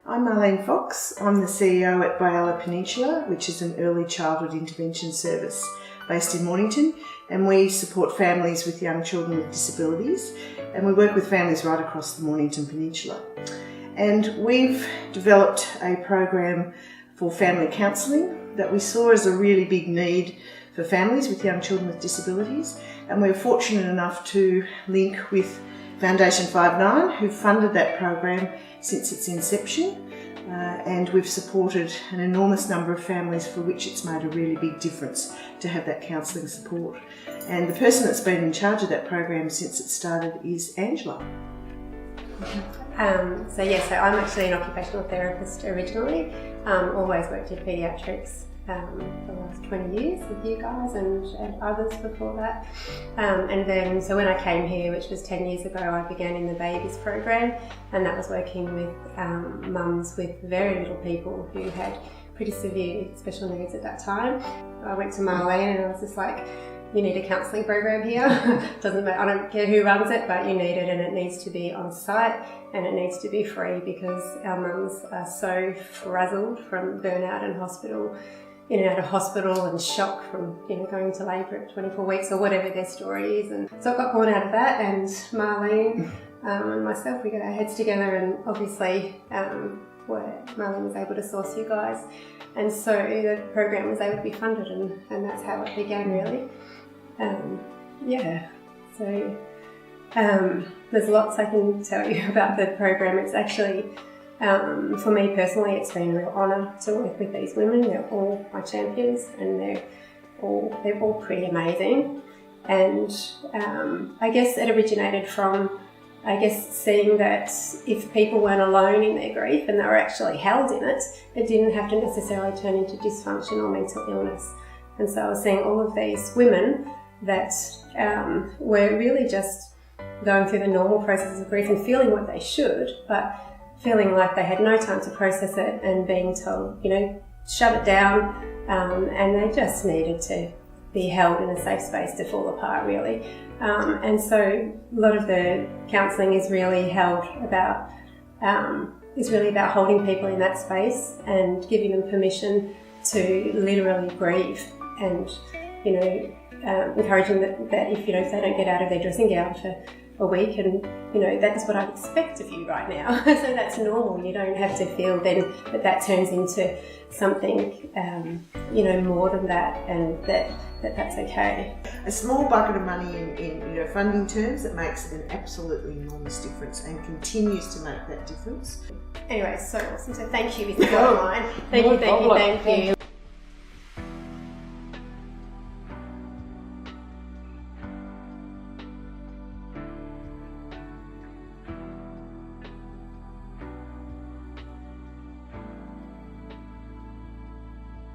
I'm Marlene Fox. I'm the CEO at Biala Peninsula, which is an early childhood intervention service based in Mornington, and we support families with young children with disabilities, and we work with families right across the Mornington Peninsula. And we've developed a program for family counselling that we saw as a really big need for families with young children with disabilities, and we're fortunate enough to link with Foundation 5'9", who funded that program since its inception, and we've supported an enormous number of families for which it's made a really big difference to have that counselling support. And the person that's been in charge of that program since it started is Angela. So I'm actually an occupational therapist originally, always worked in paediatrics for the last 20 years with you guys and others before that. And then, so when I came here, which was 10 years ago, I began in the babies program, and that was working with mums with very little people who had pretty severe special needs at that time. I went to Marlene and I was just like, you need a counselling program here. Doesn't matter, I don't care who runs it, but you need it, and it needs to be on site and it needs to be free, because our mums are so frazzled from burnout and hospital, in and out of hospital, and shock from going to labour at 24 weeks or whatever their story is. And so I got born out of that, and Marlene and myself, we got our heads together, and obviously Marlene was able to source you guys, and so the program was able to be funded, and that's how it began really. There's lots I can tell you about the program. It's actually, for me personally, it's been a real honour to work with these women. They're all my champions, and they're all pretty amazing. And I guess it originated from seeing that if people weren't alone in their grief and they were actually held in it, it didn't have to necessarily turn into dysfunction or mental illness. And so I was seeing all of these women that were really just going through the normal processes of grief and feeling what they should, but feeling like they had no time to process it and being told, shut it down, and they just needed to be held in a safe space to fall apart, really. And so a lot of the counselling is really about holding people in that space and giving them permission to literally grieve, and encouraging that if they don't get out of their dressing gown for a week, and that's what I expect of you right now. So that's normal. You don't have to feel then that turns into something more than that, and that's okay. A small bucket of money in funding terms that makes an absolutely enormous difference and continues to make that difference. Anyway, so awesome. So thank you is the bottom line. Thank you.